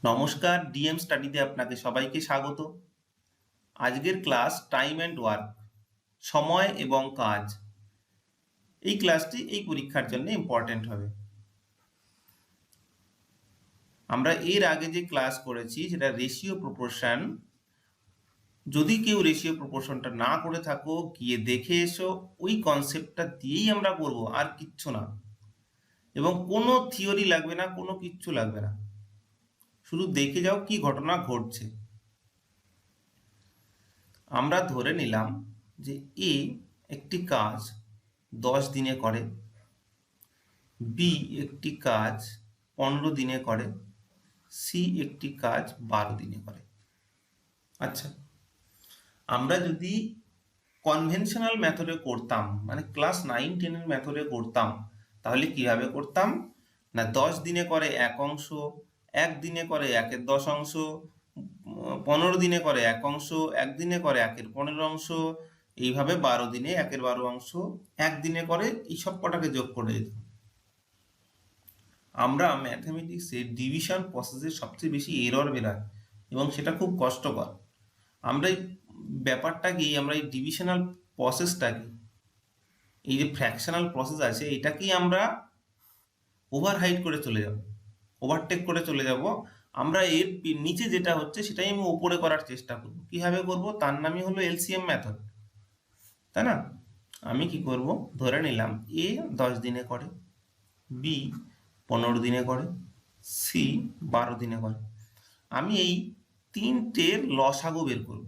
নমস্কার, ডিএম স্টাডিতে আপনাকে সবাইকে স্বাগত। আজকের ক্লাস টাইম অ্যান্ড ওয়ার্ক, সময় এবং কাজ। এই ক্লাসটি এই পরীক্ষার জন্য ইম্পর্টেন্ট হবে। আমরা এর আগে যে ক্লাস করেছি সেটা রেশিও প্রপোর্শন। যদি কেউ রেশিও প্রপোর্শনটা না করে থাকো, গিয়ে দেখে এসো। ওই কনসেপ্টটা দিয়েই আমরা করব, আর কিচ্ছু না। এবং কোনো থিওরি লাগবে না, কোনো কিচ্ছু লাগবে না, শুধু দেখে যাও কি ঘটনা ঘটছে। আমরা ধরে নিলাম যে এ একটি কাজ 10 দিনে করে, বি একটি কাজ 15 দিনে করে, সি একটি কাজ 12 দিনে করে। আচ্ছা, আমরা যদি কনভেনশনাল মেথডে করতাম, মানে ক্লাস 9-10 মেথডে করতাম, তাহলে কিভাবে করতাম না, 10 দিনে করে 1 অংশ, 1 দিনে করে 1/10 অংশ, 15 দিনে করে 1 অংশ, 1 দিনে করে 1/15 অংশ, এইভাবে 12 দিনে 1/12 অংশ, 1 দিনে করে, এই সব কটাকে যোগ করে দিত। আমরা ম্যাথমেটিক্সে ডিভিশন প্রসেসে সবচেয়ে বেশি এরর বেরায় এবং সেটা খুব কষ্টকর। আমরা এই ব্যাপারটাকেই, আমরা এই ডিভিশনাল প্রসেসটাকে, এই যে ফ্র্যাকশনাল প্রসেস আছে, এটাকেই আমরা ওভারহাইড করে চলে যাব, ওভারটেক করে চলে যাব। আমরা এর নিচে যেটা হচ্ছে সেটাই আমি উপরে করার চেষ্টা করব। কিভাবে করব? তার নামই হলো এলসিএম মেথড, তাই না? আমি কি করব, ধরে নিলাম এ 10 দিনে করে, বি 15 দিনে করে, সি 12 দিনে করে। আমি এই তিনটের লসাগু বের করব।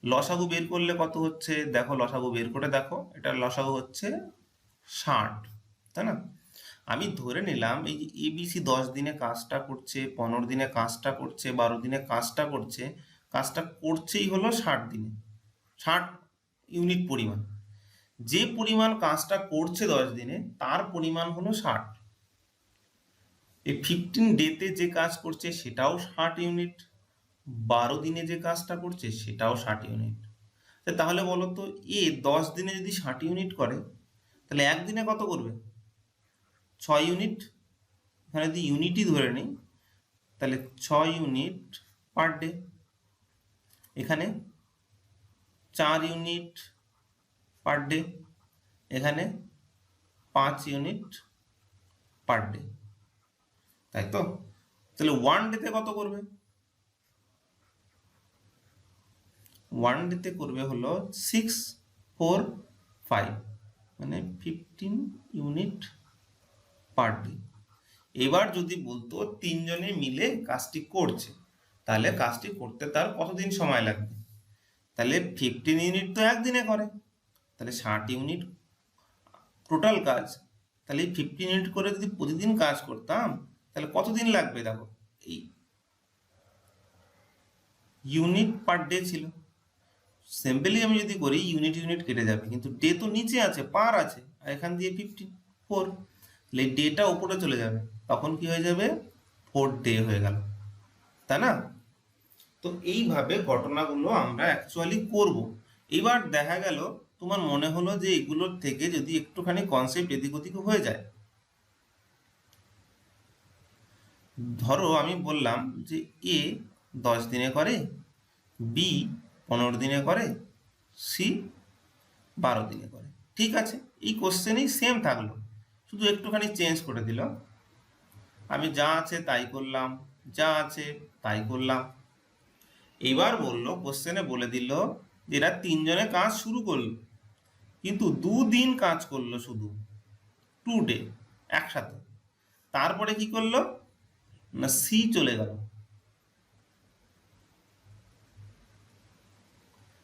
লসাগু বের করলে কত হচ্ছে দেখো, লসাগু বের করে দেখো, এটার লসাগু হচ্ছে 60, তাই না? আমি ধরে নিলাম এই যে এবিসি 10 দিনে কাজটা করছে, 15 দিনে কাজটা করছে, 12 দিনে কাজটা করছে, কাজটা করছেই হলো 60 দিনে, 60 ইউনিট পরিমাণ। যে পরিমাণ কাজটা করছে 10 দিনে, তার পরিমাণ হলো 60। এই 15 ডেতে যে কাজ করছে সেটাও 60 ইউনিট, 12 দিনে যে কাজটা করছে সেটাও 60 ইউনিট। তাহলে বলো তো, এ 10 দিনে যদি 60 ইউনিট করে, তাহলে একদিনে কত করবে? 6 ইউনিট। এখানে যদি ইউনিটই ধরে নিই, তাহলে 6 ইউনিট পার ডে। এখানে 4 ইউনিট পার ডে, এখানে 5 ইউনিট পার ডে, তাই তো? তাহলে 1 ডেতে কত করবে? 1 ডেতে করবে হলো 6, 4, 5, মানে 15 ইউনিট পার ডে। এবার যদি বলতো 3 জনে মিলে কাজটি করছে, তাহলে কাজটি করতে তার কতদিন সময় লাগবে? তাহলে 15 ইউনিট তো একদিনে করে, তাহলে 60 ইউনিট টোটাল কাজ। তাহলে এই 15 ইউনিট করে যদি প্রতিদিন কাজ করতাম, তাহলে কতদিন লাগবে? দেখো, এই ইউনিট পার ডে ছিল। সিম্পলি আমি যদি করি, ইউনিট ইউনিট কেটে যাবে, কিন্তু ডে তো নিচে আছে, পার আছে, আর এখান দিয়ে 54, তাহলে ডেটা উপরে চলে যাবে, তখন কি হয়ে যাবে? 4 ডে হয়ে গেল, তাই না? তো এইভাবে ঘটনাগুলো আমরা অ্যাকচুয়ালি করব। এবার দেখা গেল তোমার মনে হলো যে এগুলোর থেকে যদি একটুখানি কনসেপ্ট এদিক ওদিক হয়ে যায়। ধরো আমি বললাম যে এ 10 দিনে করে, বি 15 দিনে করে, সি 12 দিনে করে। ঠিক আছে, এই কোশ্চেনেই সেম থাকলো, শুধু একটুখানি চেঞ্জ করে দিল। আমি যা আছে তাই করলাম, যা আছে তাই করলাম। এবার বললো, কোশ্চেনে বলে দিল যে এরা 3 জনে কাজ শুরু করলো, কিন্তু 2 দিন কাজ করলো, শুধু 2 ডে একসাথে। তারপরে কি করলো না, সি চলে গেল।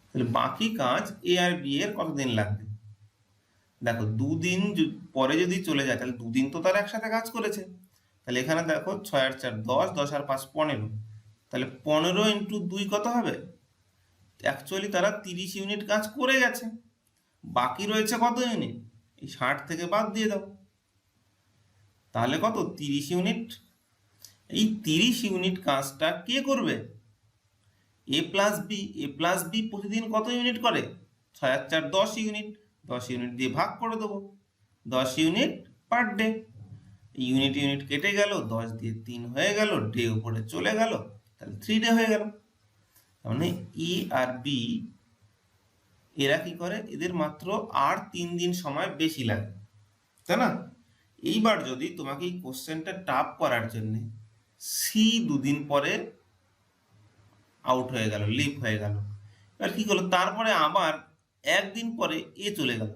তাহলে বাকি কাজ এ আর বি এর কতদিন লাগবে? দেখো, 2 দিন পরে যদি চলে যায়, তাহলে 2 দিন তো তারা একসাথে কাজ করেছে। তাহলে এখানে দেখো 6 আর 4 10, 10 আর 5 15, তাহলে 15 ইন্টু 2 কত হবে? অ্যাকচুয়ালি তারা 30 ইউনিট কাজ করে গেছে, বাকি রয়েছে কত ইউনিট? এই 60 থেকে বাদ দিয়ে দাও, তাহলে কত? 30 ইউনিট। এই 30 ইউনিট কাজটা কে করবে? এ প্লাস বি। এ প্লাস বি প্রতিদিন কত ইউনিট করে? 6 আর 4 10 ইউনিট, 10 ইউনিট দিয়ে ভাগ করে দেবো, 10 unit per day. Unit unit কেটে গেল, 10 দিয়ে 3 হয়ে গেল, ডে উপরে চলে গেল, তাহলে 3 ডে হয়ে গেল। মানে এ আর বি এরা কি করে, এদের মাত্র আর 3 দিন সময় বেশি লাগে, তাই না? এইবার যদি তোমাকে এই কোশ্চেনটা টাফ করার জন্য সি 2 দিন পরে আউট হয়ে গেল, লিভ হয়ে গেল, এবার কি করলো, তারপরে আবার 1 দিন পরে এ চলে গেল,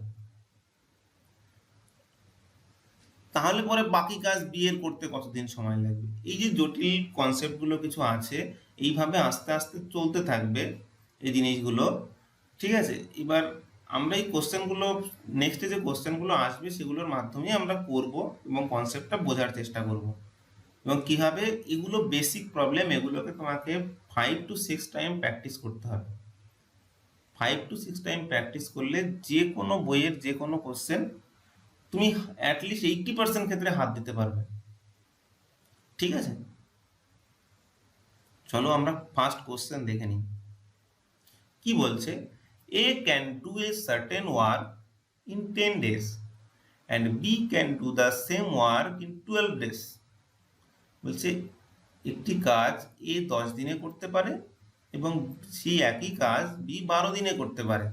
তাহলে পরে বাকি কাজ বি এর করতে কতদিন সময় লাগবে? এই যে জটিল কনসেপ্টগুলো কিছু আছে, এইভাবে আস্তে আস্তে চলতে থাকবে এই জিনিসগুলো, ঠিক আছে? এবার আমরা এই কোশ্চেনগুলো, নেক্সটে যে কোশ্চেনগুলো আসবে সেগুলোর মাধ্যমে আমরা করব এবং কনসেপ্টটা বোঝার চেষ্টা করব, এবং কিভাবে এগুলো বেসিক প্রবলেম, এগুলোকে তোমাকে 5 to 6 টাইম প্র্যাকটিস করতে হবে। 5 to 6 টাইম প্র্যাকটিস করলে যে কোনো বইয়ের যে কোনো কোশ্চেন তুমি অ্যাটলিস্ট 80% ক্ষেত্রে হাত দিতে পারবে, ঠিক আছে? চলো আমরা ফার্স্ট কোশ্চেন দেখে নিই। কি বলছে, A can do a certain work in 10 days and B can do the same work in 12 days। বলছে একটি কাজ এ 10 দিনে করতে পারে এবং সেই একই কাজ বি 12 দিনে করতে পারে।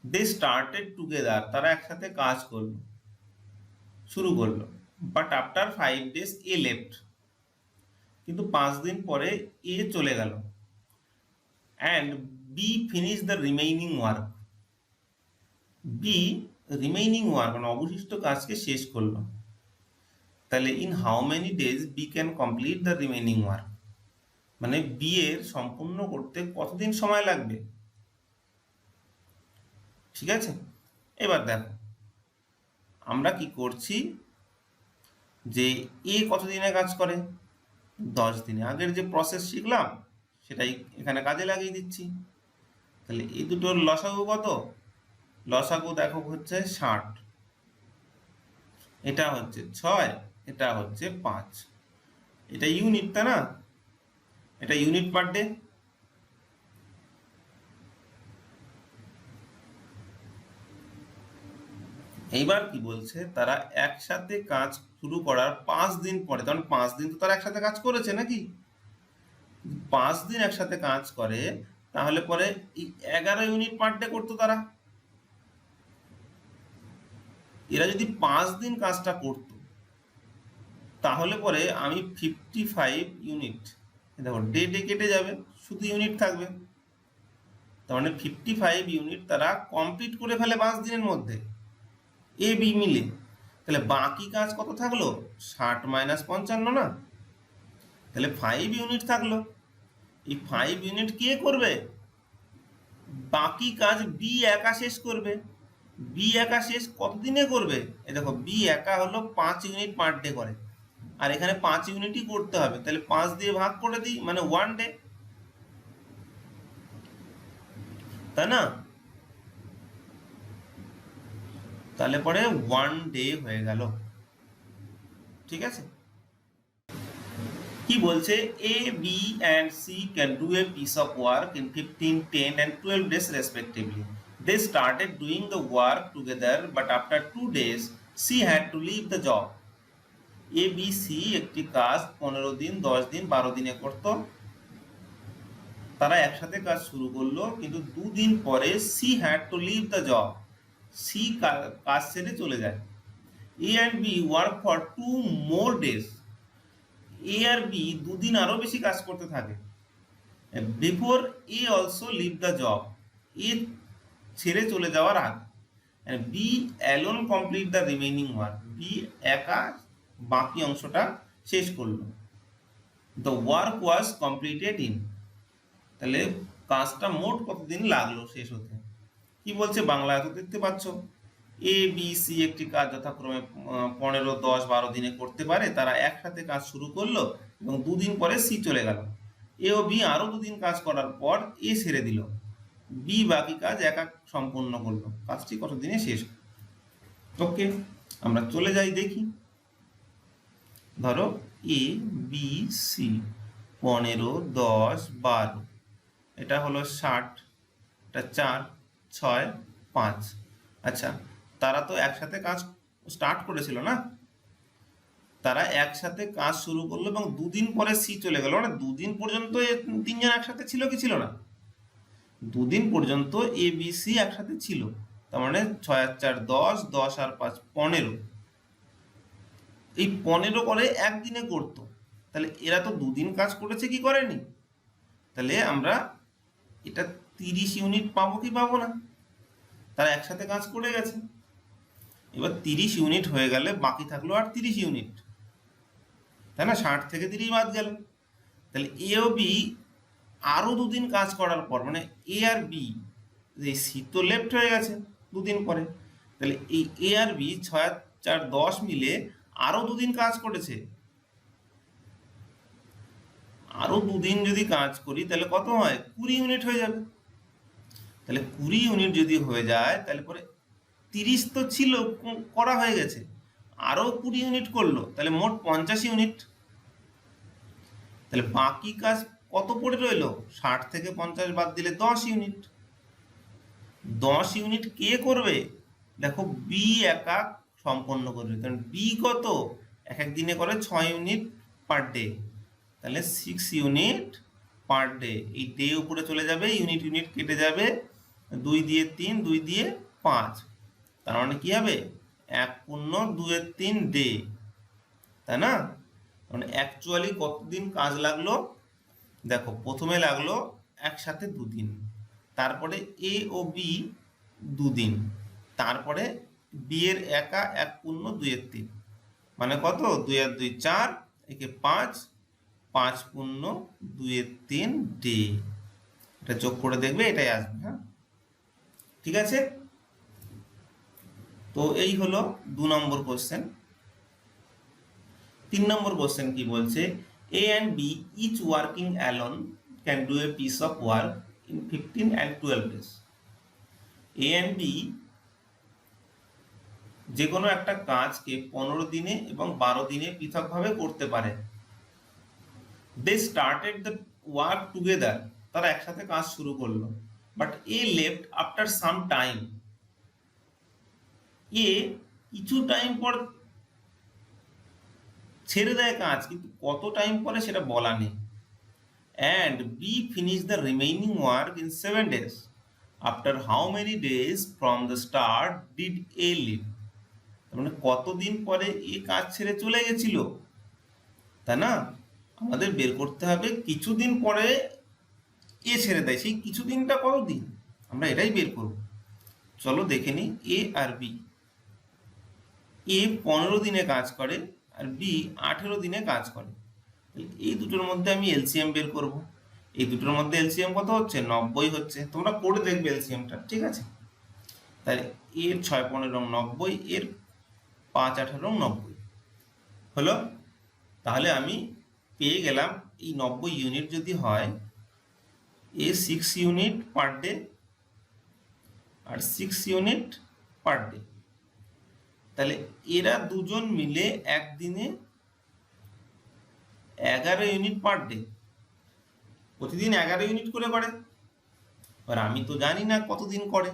দে স্টার্টেড টুগেদার, তারা একসাথে কাজ করলো, শুরু করলো, but after 5 days A left, কিন্তু 5 দিন পরে এ চলে গেল, and B finish the remaining work, B remaining work মানে অবশিষ্ট কাজকে শেষ করলো। তাহলে in how many days B can complete the remaining work, মানে বি এর সম্পূর্ণ করতে কতদিন সময় লাগবে, ঠিক আছে? এবার দেখো আমরা কি করছি, যে এ কতদিনে কাজ করে, 10 দিনে। আগের যে প্রসেস শিখলাম সেটাই এখানে কাজে লাগিয়ে দিচ্ছি। তাহলে এই দুটোর লসাগু কত, লসাগু দেখো হচ্ছে 60, এটা হচ্ছে 6, এটা হচ্ছে 5, এটা ইউনিট, তাই না? এটা ইউনিট পার ডে। এইবার কি বলছে, তারা একসাথে কাজ শুরু করার 5 দিন পরে, কারণ 5 দিন তো তারা একসাথে কাজ করেছে নাকি, 5 দিন একসাথে কাজ করে, তাহলে পরে 11 ইউনিট পার ডে করতো তারা। এরা যদি 5 দিন কাজটা করত, তাহলে পরে আমি 55 ইউনিট, দেখো ডে ডে কেটে যাবে, শুধু ইউনিট থাকবে, তার মানে 55 ইউনিট তারা কমপ্লিট করে ফেলে 5 দিনের মধ্যে, এ বি মিলে। তাহলে বাকি কাজ কত থাকলো, 60 - 55 না, তাহলে 5 ইউনিট থাকলো। এই 5 ইউনিট কে করবে, বাকি কাজ বি একা শেষ করবে। বি একা শেষ কতদিনে করবে, এই দেখো বি একা হলো 5 ইউনিট পার ডে করে, আর এখানে 5 ইউনিটই করতে হবে, তাহলে 5 দিয়ে ভাগ করে দিই, মানে 1 ডে, তাই না? তাহলে পরে 1 ডে হয়ে গেল, ঠিক আছে? কি বলছে, A B and C can do a piece of work in 15, 10 and 12 days respectively. They started doing the work together, but after 2 days C had to leave the job. A B C একটি কাজ 15 দিন, 10 দিন, 12 দিনে করত, তারা একসাথে কাজ শুরু করলো, কিন্তু 2 দিন পরে C had to leave the job, C কাজ ছেড়ে চলে যায়। A and B work for 2 more days, A আর বি 2 দিন আরো বেশি কাজ করতে থাকে, before A also leave the job, A ছেড়ে চলে যাওয়ার আগে, B alone complete the remaining work, B একা বাকি অংশটা শেষ করলো। The work was completed in, তাহলে কাজটা মোট কতদিন লাগলো শেষ হতে। কি বলছে বাংলায় তো দেখতে পাচ্ছ, এ বি সি একটি কাজ যথাক্রমে 15, 10, 12 দিনে করতে পারে, তারা একসাথে কাজ শুরু করলো এবং 2 দিন পরে সি চলে গেল, এ ও বি আরো 2 দিন কাজ করার পর এ ছেড়ে দিল, বি বাকি কাজ একা সম্পূর্ণ করলো, কাজটি কত দিনে শেষ। ওকে, আমরা চলে যাই দেখি। ধরো এ বি সি 15, 10, 12, এটা হলো 60, এটা 4, 6, 5। আচ্ছা, তারা তো একসাথে কাজ স্টার্ট করেছিল না, তারা একসাথে কাজ শুরু করলো এবং দুদিন পরে সি চলে গেল, মানে দুদিন পর্যন্ত তিনজন একসাথে ছিল কি ছিল না? দুদিন পর্যন্ত এ বি সি একসাথে ছিল, তার মানে 6 আর 4 10, 10 আর 5 15। এই 15 করে একদিনে করতো, তাহলে এরা তো দুদিন কাজ করেছে কি করেনি? তাহলে আমরা এটা 30 ইউনিট পাবো কি পাবো না? তারা একসাথে কাজ করে গেছে। এবার 30 ইউনিট হয়ে গেলে বাকি থাকলো আর 30 ইউনিট, তাই না? 60 থেকে 30 বাদ গেল। তাহলে এ ও বি আরো দুদিন কাজ করার পর, মানে এ আর বি, এই সি তো লেফট হয়ে গেছে দুদিন পরে, তাহলে এই এ আর বি 6 আর 4 10 মিলে আরো দুদিন কাজ করেছে। আরো দুদিন যদি কাজ করি তাহলে কত হয়? 20 ইউনিট হয়ে যাবে। তাহলে 20 ইউনিট যদি হয়ে যায় তাহলে পরে 30 তো ছিল, করা হয়ে গেছে, আরো 20 ইউনিট করলো, তাহলে মোট 50 ইউনিট। তাহলে বাকি কাজ কত পড়ে রইলো? 60 থেকে 50 বাদ দিলে 10 ইউনিট। 10 ইউনিট কে করবে? দেখো বি একা সম্পন্ন করবে, কারণ বি কত এক এক দিনে করে 6 ইউনিট পার ডে, তাহলে 6 ইউনিট পার ডে। এই ডে উপরে চলে যাবে, ইউনিট ইউনিট কেটে যাবে, 2 দিয়ে 3, 2 দিয়ে 5, তার মানে কি হবে? 1 পূর্ণ 2 এর 3 ডে, তাই না? মানে অ্যাকচুয়ালি কতদিন কাজ লাগলো? দেখো প্রথমে লাগলো একসাথে দুদিন, তারপরে এ ও বি দুদিন, তারপরে বি এর একা 1 পূর্ণ 2 এর 3, মানে কত? 2 আর 2 4, একে 5, 5 পূর্ণ 2 এর 3 ডে। এটা যোগ করে দেখবে, এটাই আসবে। হ্যাঁ, ঠিক আছে। তো এই হলো 2 নম্বর কোশ্চেন। 3 নম্বর কোশ্চেন কি বলছে? A and B each working alone can do a piece of work in 15 and 12 days। এ অ্যান্ড বি যে কোনো একটা কাজকে 15 দিনে এবং 12 দিনে পৃথকভাবে করতে পারে। They started the work together, তারা একসাথে কাজ শুরু করলো, but A left after some time, A কিছু টাইম পর ছেড়ে দেয় কাজ, কিন্তু কত টাইম পরে সেটা বলা নেই। And B finish the remaining work in 7 days। After how many days from the start did A leave, মানে কতদিন পরে এ কাজ ছেড়ে চলে গেছিল, তাই না? আমাদের বের করতে হবে কিছুদিন পরে এ ছেড়ে দেয়, সেই কিছুদিনটা কতদিন, আমরা এটাই বের করব। চলো দেখে নিই। এ আর বি, এ 15 দিনে কাজ করে আর বি 18 দিনে কাজ করে। এই দুটোর মধ্যে আমি এলসিএম বের করব। এই দুটোর মধ্যে এলসিএম কত হচ্ছে? 90 হচ্ছে। তোমরা করে দেখবে এলসিএমটা, ঠিক আছে? তাহলে এর 6 15 90, এর 5 18 90 হলো। তাহলে আমি পেয়ে গেলাম এই 90 ইউনিট যদি হয়, এ 6 ইউনিট পার ডে আর 6 ইউনিট পার ডে, তাহলে এরা দুজন মিলে একদিনে 11 ইউনিট পার ডে, প্রতিদিন 11 ইউনিট করে করে। আর আমি তো জানি না কতদিন করে,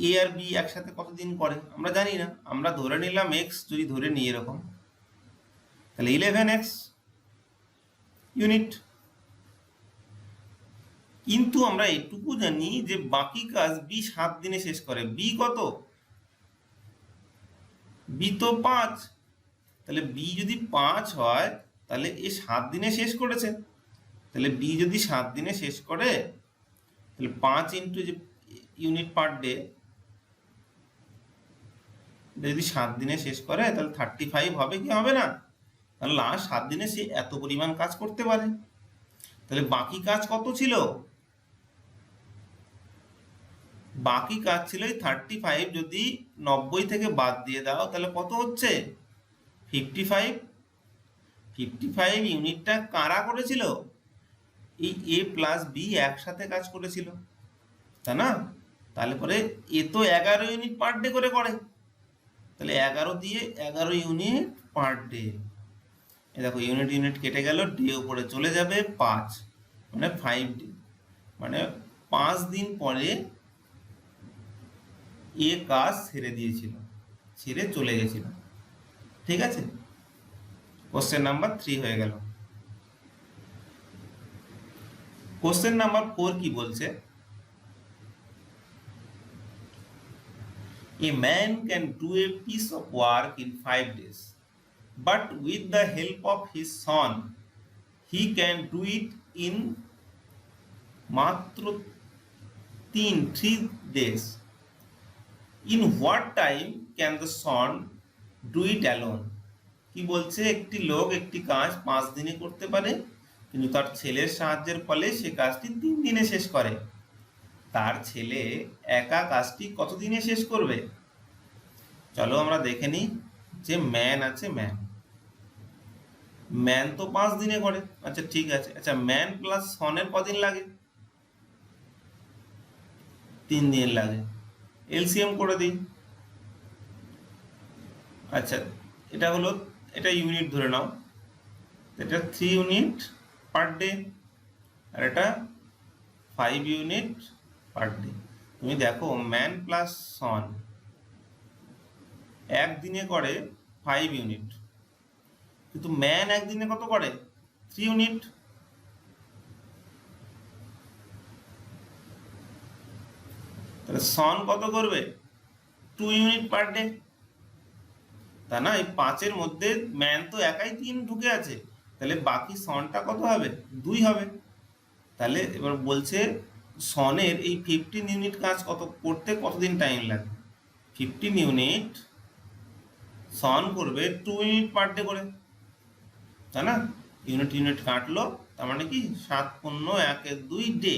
এ আর বি একসাথে কতদিন করে আমরা জানি না, আমরা ধরে নিলাম এক্স, যদি ধরে নিই এরকম, তাহলে 11x ইউনিট। কিন্তু আমরা এটুকু জানি যে বাকি কাজ বি 7 দিনে শেষ করে। বি কত? বি তো 5, তাহলে বি যদি 5 হয় তাহলে এ 7 দিনে শেষ করেছে। তাহলে বি যদি 7 দিনে শেষ করে, তাহলে 5 ইন্টু যে ইউনিট পার ডে, যদি 7 দিনে শেষ করে তাহলে 35 হবে কি হবে না? তাহলে লাস্ট 7 দিনে সে এত পরিমাণ কাজ করতে পারে। তাহলে বাকি কাজ কত ছিল? বাকি কাজ ছিল এই 35, যদি 90 থেকে বাদ দিয়ে দাও তাহলে কত হচ্ছে? 55। 55 ইউনিটটা কারা করেছিল? এই এ প্লাস বি একসাথে কাজ করেছিল, তাই না? তাহলে পরে এ তো 11 ইউনিট পার ডে করে করে, তাহলে 11 দিয়ে 11 ইউনিট পার ডে। এ দেখো ইউনিট ইউনিট কেটে গেল, ডে উপরে চলে যাবে 5, মানে 5 ডে, মানে 5 দিন পরে এ কাজ ছেড়ে দিয়েছিল, ছেড়ে চলে গেছিল, ঠিক আছে? কোশ্চেন নাম্বার 3 হয়ে গেল। কোশ্চেন নাম্বার 4 কি বলছে? A man can do a piece of work in 5 days, but with the help of his son, he can do it in মাত্র 3 days. In what time can the son do it alone? কি বলছে, একটি লোক একটি কাজ 5 দিনে করতে পারে, কিন্তু তার ছেলের সাহায্যের ফলে সে কাজটি 3 দিনে শেষ করে। তার ছেলে একা কাজটি কত দিনে শেষ করবে? চলো আমরা দেখে নিই। যে ম্যান আছে, ম্যান তো 5 দিনে করে। আচ্ছা ঠিক আছে, আচ্ছা ম্যান প্লাস সনের কদিন লাগে? 3 দিন লাগে। এলসিএম করে দিই। আচ্ছা এটা হলো, এটা ইউনিট ধরে নাও, এটা 3 ইউনিট পার ডে, আর এটা 5 ইউনিট পার ডে। তুমি দেখো ম্যান প্লাস সন একদিনে করে 5 ইউনিট, কিন্তু ম্যান একদিনে কত করে? 3 ইউনিট। তাহলে সন কত করবে? 2 ইউনিট পার ডে। তা না, এই 5-এর মধ্যে ম্যান তো একাই 3 ঢুকে আছে, তাহলে বাকি সনটা কত হবে? 2 হবে। তাহলে এবার বলছে সনের এই 15 ইউনিট কাজ করতে কতদিন টাইম লাগে? 15 ইউনিট সন করবে 2 ইউনিট পার ডে করে, তাই না? ইউনিট কাটলো, তার মানে কি 7 পূর্ণ 1 2 ডে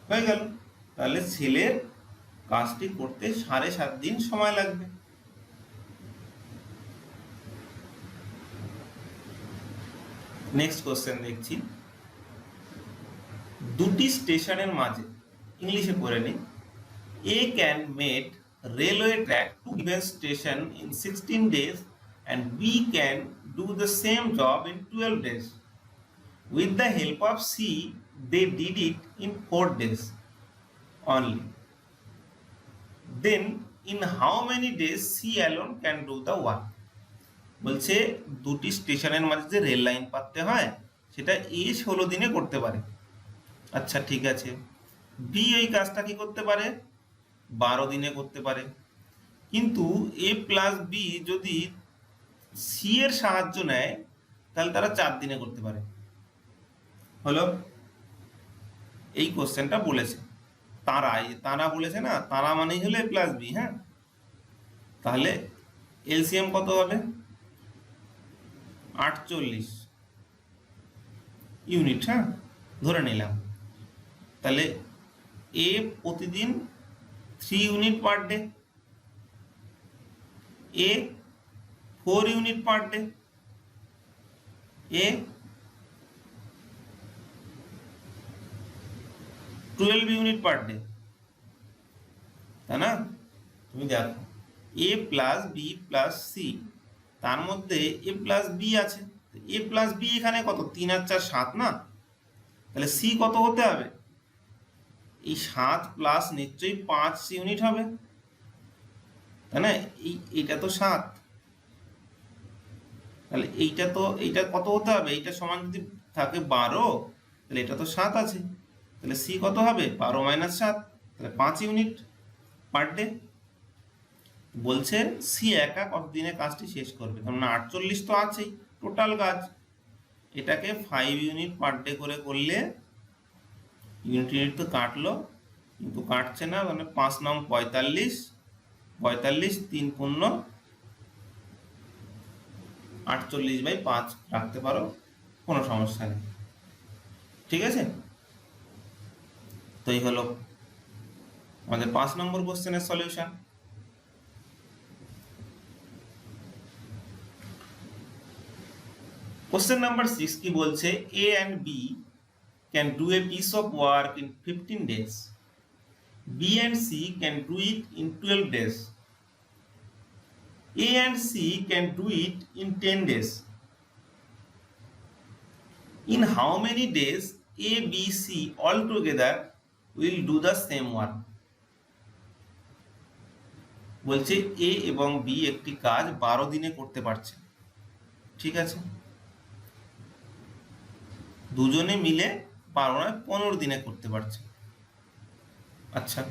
হয়ে গেল। তাহলে ছেলের কাজটি করতে 7.5 দিন সময় লাগবে। নেক্সট কোশ্চেন দেখছি, দুটি স্টেশনের মাঝে, ইংলিশে পড়ে নি, A can made railway track to given station in 16 days and B can do the same job in 12 days. With the help of C, they did it in 4 days only. Then in how many days C alone can do the work? বলছে দুটি স্টেশনের মাঝে যে rail line পাততে হয় সেটা এ 16 দিনে করতে পারে। আচ্ছা ঠিক আছে, বি এই কাজটা কি করতে পারে? 12 দিনে করতে পারে। কিন্তু এ প্লাস বি যদি সি এর সাহায্য নেয় তাহলে তারা 4 দিনে করতে পারে। হলো, এই কোশ্চেনটা বলেছে তারা বলেছে না, তারা মানেই হলো এ প্লাস বি। হ্যাঁ, তাহলে এলসিএম কত হবে? 48 ইউনিট, হ্যাঁ ধরে নিলাম। তাহলে এ প্রতিদিন 3 ইউনিট পার ডে, এ 4 ইউনিট পার ডে, এ 12 ইউনিট পার ডে, তাই না? তুমি দেখো A plus B plus C, তার মধ্যে এ প্লাস বি আছে, এ প্লাস বি এখানে কত? 3 আর 4 7 না? তাহলে সি কত হতে হবে? এই 7 প্লাস নিশ্চয়ই 5 ইউনিট হবে, তাই না? এইটা তো 7, তাহলে এইটা কত হতে হবে? এইটা সমান যদি থাকে 12, তাহলে এটা তো 7 আছে, তাহলে সি কত হবে? 12 - 7, তাহলে 5 ইউনিট পার ডে। বলছে সি একা কতদিনে কাজটি শেষ করবে? তার মানে 48 তো আছেই টোটাল কাজ, এটাকে 5 ইউনিট পার ডে করে করলে ইউনিট তো কাটলো, কিন্তু কাটছে না, মানে 5 নং 45, 3 পূর্ণ 48/5 রাখতে পারো, কোনো সমস্যা নেই। ঠিক আছে, তো এই হলো আমাদের 5 নম্বর কোশ্চেনের সলিউশন। কোশ্চেন নাম্বার 6 কি বলছে? A and B can do a piece of work in 15 days. B and C can do it in 12 days. A and C can do it in 10 days. In how many days A, B, C all together will do the same work? বলছে এ এবং B একটি কাজ 12 দিনে করতে পারছে, ঠিক আছে, দুজনে মিলে 12 নয় 15 দিনে করতে পারছে। আচ্ছা,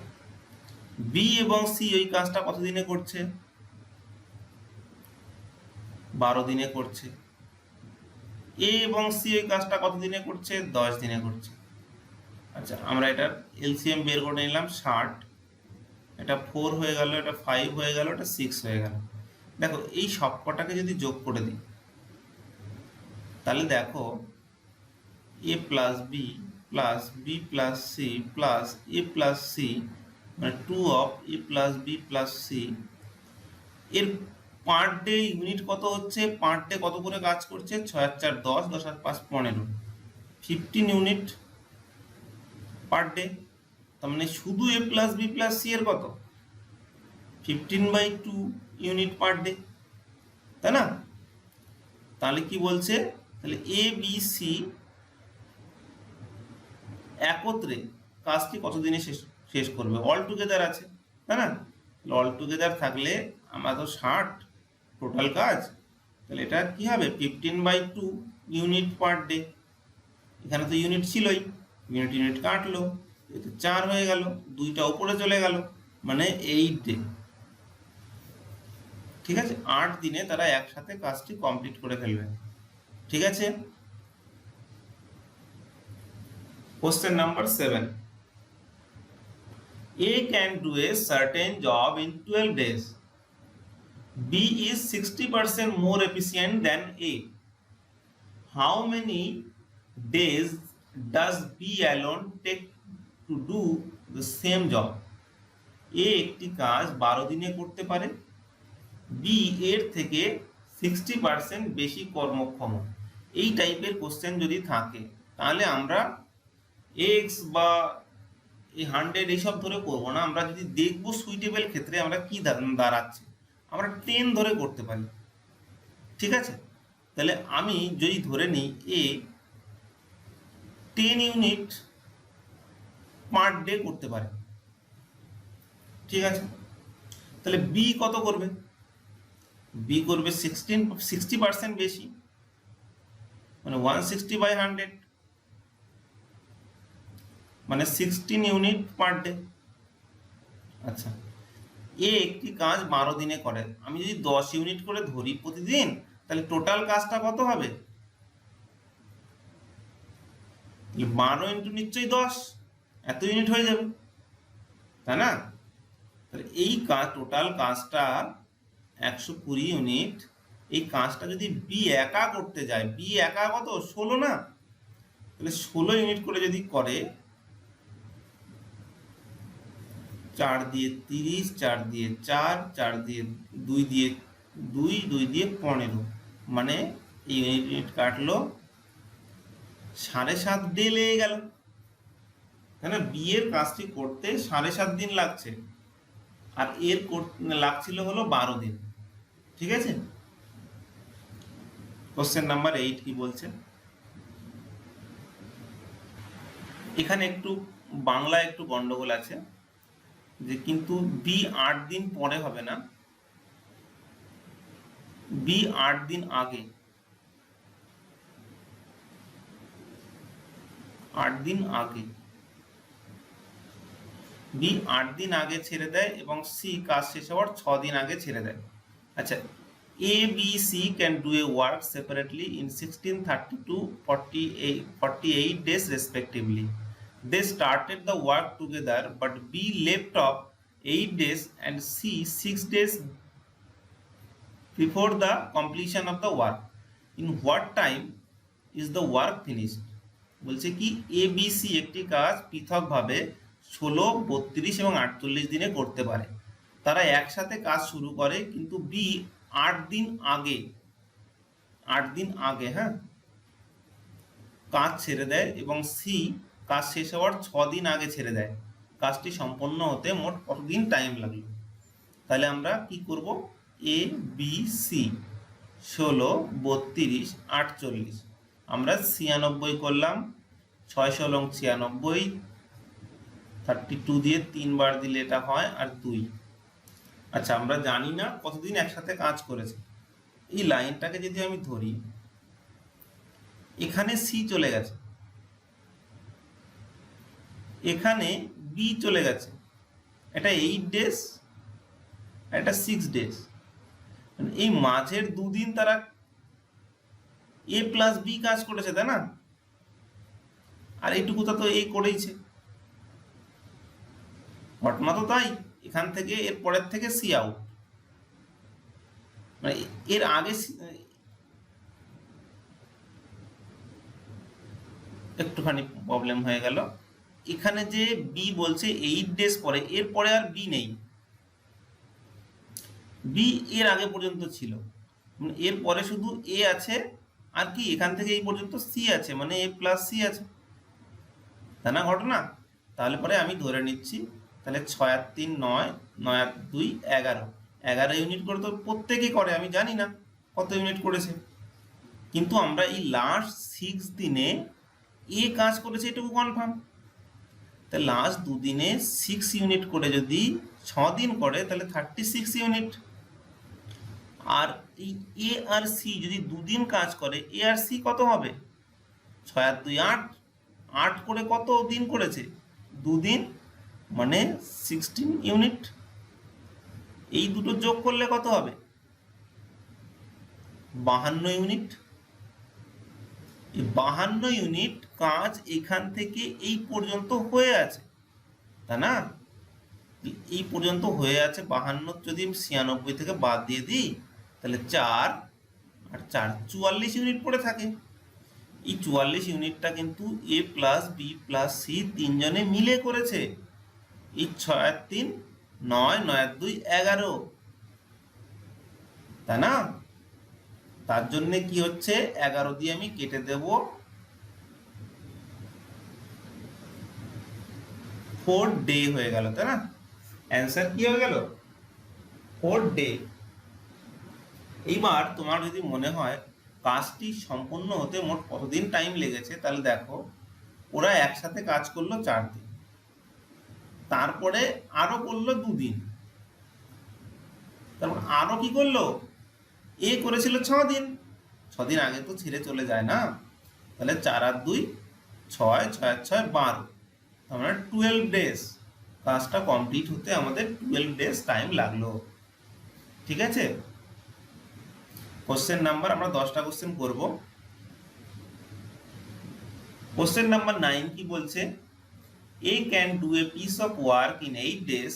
বি এবং সি ওই কাজটা কত দিনে করছে? 12 দিনে করছে। এ এবং সি ওই কাজটা কত দিনে করছে? 10 দিনে করছে। আচ্ছা, আমরা এটার এলসিএম বের করে নিলাম 60, এটা 4 হয়ে গেল, এটা 5 হয়ে গেল, এটা 6 হয়ে গেল। দেখো এই সবকটাকে যদি যোগ করে দিই তাহলে দেখো A plus B plus B plus C plus A plus C মানে 2 of A plus B plus C, এর পার ডে ইউনিট কত হচ্ছে? পার ডে কত করে কাজ করছে? 6 আর 4 10, 10 আর 5 15, 15 ইউনিট পার ডে। তার মানে শুধু এ প্লাস বি প্লাস সি এর কত? 15/2 ইউনিট পার ডে, তাই না? তাহলে কি বলছে? তাহলে এ বি সি একত্রে কাজটি কত দিনে শেষ করবে? অল টুগেদার আছে, তাই না? অল টুগেদার থাকলে আমরা তো 60 টোটাল কাজ, তাহলে এটা কি হবে? 15/2 ইউনিট পার ডে। এখানে তো ইউনিট ছিলই, ইউনিট ইউনিট কাটলো, এতে 4 হয়ে গেল, 2টা উপরে চলে গেল, মানে 8 ডে। ঠিক আছে, 8 দিনে তারা একসাথে কাজটি কমপ্লিট করে ফেলবে। ঠিক আছে, question number 7, A can do a certain job in 12 days. B is 60% more efficient than A. How many days does B alone take to do the same job? A একটি কাজ 12 দিনে করতে পারে, B এর থেকে 60% বেশি কর্মক্ষম। এই টাইপের কোশ্চেন যদি থাকে তাহলে আমরা এক্স বা এই 100 এইসব ধরে করবো না, আমরা যদি দেখবো সুইটেবল ক্ষেত্রে আমরা কি দাঁড়াচ্ছে, আমরা 10 ধরে করতে পারি। ঠিক আছে, তাহলে আমি যদি ধরে নিই এ 10 ইউনিট পার ডে করতে পারে। ঠিক আছে, তাহলে বি কত করবে? বি করবে 60% বেশি, মানে 160/100, মানে 16 ইউনিট পার ডে। আচ্ছা, এ একটি কাজ 12 দিনে করে, আমি যদি 10 ইউনিট করে ধরি প্রতিদিন, তাহলে টোটাল কাজটা কত হবে? 12 ইন্টু নিশ্চয়ই 10, এত ইউনিট হয়ে যাবে, তাই না? তাহলে এই কাজ টোটাল কাজটা 120 ইউনিট। এই কাজটা যদি বি একা করতে যায়, বি একা কত? 16 না? তাহলে 16 ইউনিট করে যদি করে, 4 দিয়ে 30, 4 দিয়ে 4, 4 দিয়ে 2 দিয়ে 2, 2 দিয়ে 15, মানে এই ইউনিট কাটলো 7.5 ডে লেগে গেল, তাই না? বি এর কাজটি করতে 7.5 দিন লাগছে, আর এর লাগছিল হলো 12 দিন। ঠিক আছে, কোশ্চেন নাম্বার 8 কি বলছে? এখানে একটু বাংলা একটু গন্ডগোল আছে, যে কিন্তু বি 8 দিন পরে হবে না, বি 8 দিন আগে, 8 দিন আগে, বি 8 দিন আগে ছেড়ে দেয় এবং সি কাজ শেষ হওয়ার 6 দিন আগে ছেড়ে দেয়। আচ্ছা, A B C can do a work separately in 16, 30 to 48 days respectively. They started the work together, but B left off 8 days and C 6 days before the completion of the work. In what time is the work finished? বলছে কি এ B C একটি কাজ পৃথকভাবে 16, 32 এবং 48 দিনে করতে পারে। তারা একসাথে কাজ শুরু করে, কিন্তু বি 8 দিন আগে, 8 দিন আগে, হ্যাঁ, কাজ ছেড়ে দেয় এবং সি কাজ শেষ হওয়ার 6 দিন আগে ছেড়ে দেয়। কাজটি সম্পন্ন হতে মোট কতদিন টাইম লাগলো? তাহলে আমরা কি করব? এ বি সি 16, 32, 48, আমরা 96 করলাম, 6 16 96, 32 দিয়ে 3 বার দিলে এটা হয় আর 2। আচ্ছা, আমরা জানি না কতদিন একসাথে কাজ করেছে, এই লাইনটাকে যদি আমি ধরি, এখানে সি চলে গেছে, এখানে বি চলে গেছে, এটা 8 ডেজ, এটা 6 ডেজ। এই মাঝের দুদিন তারা এ প্লাস বি কাজ করেছে, তাই না? আর এইটুকু তো এই করেইছে, ঘটনা তো তাই। এখান থেকে এর পরের থেকে সি আউট, মানে এর আগে একটুখানি প্রবলেম হয়ে গেল। এখানে যে বি বলছে 8 ডেজ পরে, এর পরে আর বি নেই, বি এর আগে পর্যন্ত ছিল, মানে এর পরে শুধু এ আছে, আর কি এখান থেকে এই পর্যন্ত সি আছে, মানে এ প্লাস সি আছে, তাই না ঘটনা? তাহলে পরে আমি ধরে নিচ্ছি, তাহলে 6 আর 3 9, 9 আর 2 11, 11 ইউনিট করে তো প্রত্যেকেই করে, আমি জানি না কত ইউনিট করেছে, কিন্তু আমরা এই লাস্ট 6 দিনে এ কাজ করেছে এটুকু কনফার্ম। তাহলে লাস্ট দুদিনে 6 ইউনিট করে যদি 6 দিন করে, তাহলে 36 ইউনিট। আর এই এ আর সি যদি দুদিন কাজ করে, এ আর সি কত হবে? 6 আর 2 8, 8 করে কত দিন করেছে? দুদিন, মানে 16 ইউনিট। এই দুটো যোগ করলে কত হবে? 52 ইউনিট। এই 52 ইউনিট কাজ এখান থেকে এই পর্যন্ত হয়ে আছে, তাই না? এই পর্যন্ত হয়ে আছে 52, যদি 96 থেকে বাদ দিয়ে দিই, তাহলে 4 আর 4 44 ইউনিট পড়ে থাকে। এই 44 ইউনিটটা কিন্তু এ প্লাস বি প্লাস সি তিনজনে মিলে করেছে। এই 6 আর 3 9, 9 আর 2 11, তাই না? তার জন্য কি হচ্ছে, 11 দিয়ে আমি কেটে দেব, 4 ডে হয়ে গেল, তাই না? অ্যান্সার কি হয়ে গেল? 4 ডে। এইবার তোমার যদি মনে হয় কাজটি সম্পূর্ণ হতে মোট কতদিন টাইম লেগেছে, তাহলে দেখো ওরা একসাথে কাজ করলো 4 দিন, তারপরে আরো করলো 2 দিন, তারপর আরো কি করলো, এ করেছিল 6 দিন, 6 দিন আগে তো ছেড়ে চলে যায় না, তাহলে 4 আর 2 6, 6 আর 6 12, তার মানে 12 ডেজ। কাজটা কমপ্লিট হতে আমাদের 12 ডেজ টাইম লাগলো। ঠিক আছে? কোশ্চেন নাম্বার, আমরা 10টা কোশ্চেন করব। কোশ্চেন নাম্বার 9 কি বলছে? A can do a piece of work in 8 days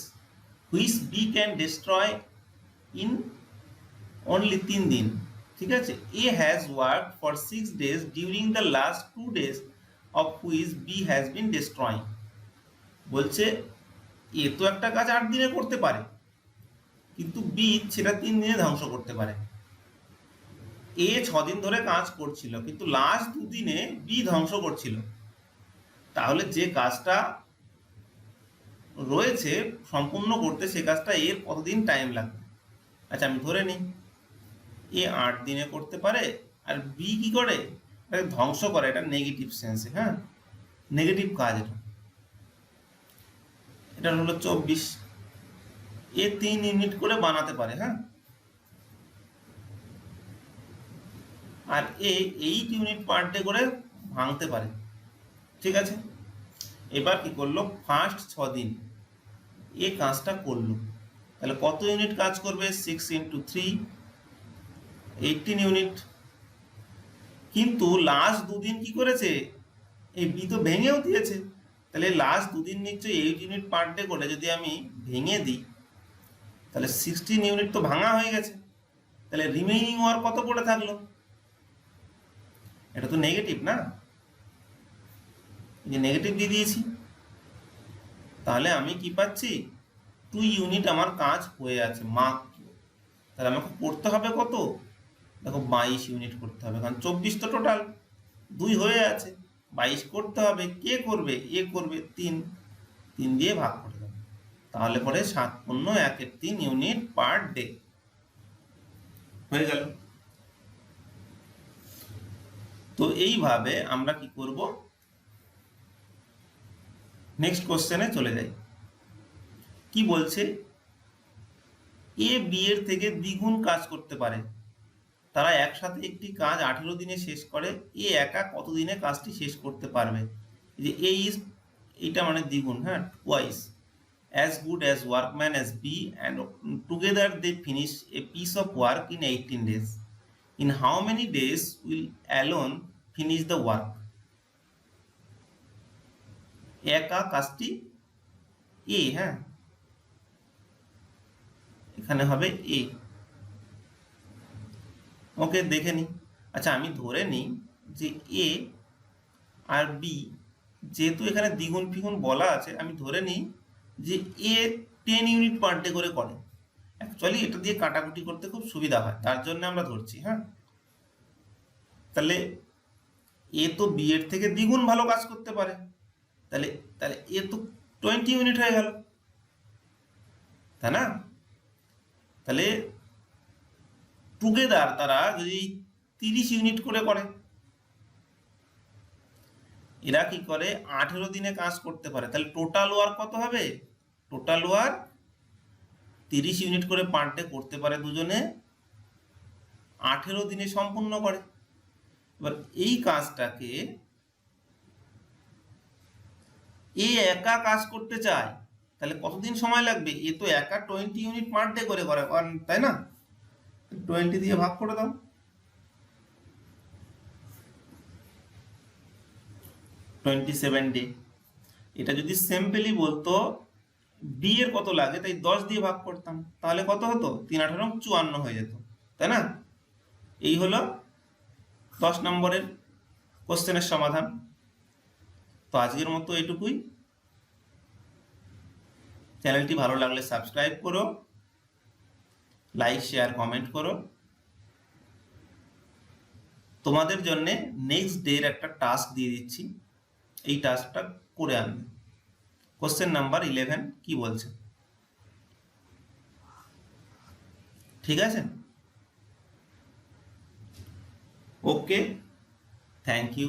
which B can destroy in only 3 দিন। ঠিক আছে? A has worked for 6 days during the last 2 days of which B has been destroying। বলছে এ তো একটা কাজ 8 দিনে করতে পারে, কিন্তু বি সেটা 3 দিনে ধ্বংস করতে পারে। এ 6 দিন ধরে কাজ করছিল, কিন্তু লাস্ট 2 দিনে বি ধ্বংস করছিল, তাহলে যে কাজটা রয়েছে সম্পূর্ণ করতে, সে কাজটা এর কতদিন টাইম লাগবে? আচ্ছা আমি ধরে নিই এ 8 দিনে করতে পারে, আর বি কি করে, এটাকে ধ্বংস করে, এটা নেগেটিভ সেন্সে, হ্যাঁ নেগেটিভ কাজ এটা। এটা হলো 24, এ 3 ইউনিট করে বানাতে পারে, হ্যাঁ, আর এ 8 ইউনিট পার ডে করে ভাঙতে পারে। ঠিক আছে? এবার কি করলো, ফার্স্ট 6 দিন এ কাজটা করলো, তাহলে কত ইউনিট কাজ করবে? 6 × 3 18 ইউনিট। কিন্তু লাস্ট 2 দিন কি করেছে, এই বি তো ভেঙেও দিয়েছে, তাহলে লাস্ট 2 দিন নিশ্চয়ই 8 ইউনিট পার ডে করে যদি আমি ভেঙে দিই, তাহলে 16 ইউনিট তো ভাঙা হয়ে গেছে, তাহলে রিমেইনিং ওয়ার কত পড়ে থাকলো? এটা তো নেগেটিভ না, যে নেগেটিভ দিয়ে দিয়েছি, তাহলে আমি কি পাচ্ছি, 2 ইউনিট আমার কাজ হয়ে আছে মাত্র। তাহলে আমাকে করতে হবে কত, দেখো 22 ইউনিট করতে হবে, কারণ 24 তো টোটাল, 2 হয়ে আছে, 22 করতে হবে। কে করবে? এ করবে। 3 দিয়ে ভাগ করে দেবে, তাহলে পরে 7 × 1 = 3 ইউনিট পার ডে হয়ে গেল। তো এইভাবে আমরা কি করব, নেক্সট কোশ্চেনে চলে যাই। কি বলছে, এ বি এর থেকে দ্বিগুণ কাজ করতে পারে, তারা একসাথে একটি কাজ 18 দিনে শেষ করে, এ একা কত দিনে কাজটি শেষ করতে পারবে? এই যে এ ইজ, এইটা মানে দ্বিগুণ, হ্যাঁ, twice as good as workman as B, and together they finish a piece of work in 18 days. In how many days will alone finish the work? একা কাজটি এ, হ্যাঁ, এখানে হবে এ। ওকে, দেখে নি। আচ্ছা, আমি ধরে নিই যে এ আর বি, যেহেতু এখানে দ্বিগুণ ফিগুণ বলা আছে, আমি ধরে নিই যে এ 10 ইউনিট পার ডে করে করে। অ্যাকচুয়ালি এটা দিয়ে কাটাকুটি করতে খুব সুবিধা হয়, তার জন্য আমরা ধরছি, হ্যাঁ। তাহলে এ তো বি এর থেকে দ্বিগুণ ভালো কাজ করতে পারে, তাহলে তাহলে এ তো 20 ইউনিট হয়ে গেল, তাই না? তাহলে টুগেদার তারা যদি 30 ইউনিট করে করে, এরা কি করে 18 দিনে কাজ করতে পারে, তাহলে টোটাল ওয়ার্ক কত হবে? টোটাল ওয়ার্ক 30 ইউনিট করে পার ডে করতে পারে দুজনে, 18 দিনে সম্পূর্ণ করে। এবার এই কাজটাকে এ একা কাজ করতে চায়, তাহলে কতদিন সময় লাগবে? এ তো একা 20 ইউনিট পার ডে করে করে, তাই না? 20 দিয়ে ভাগ করে দাও, 27 ডে। এটা যদি সিম্পলি বলতো বি এর কত লাগে, তাই 10 দিয়ে ভাগ করতাম, তাহলে কত হতো? 3 18 54 হয়ে যেত, তাই না? এই হলো 10 নম্বরের কোশ্চেনের সমাধান। তো আজকের মতো এটুকুই। চ্যানেলটি ভালো লাগলে সাবস্ক্রাইব করো, লাইক শেয়ার কমেন্ট করো। তোমাদের জন্য নেক্সট ডে এর একটা টাস্ক দিয়ে দিচ্ছি, এই টাস্কটা করে আনবে। কোশ্চেন নাম্বার 11 কি বলছে, ঠিক আছে? ওকে, থ্যাংক ইউ।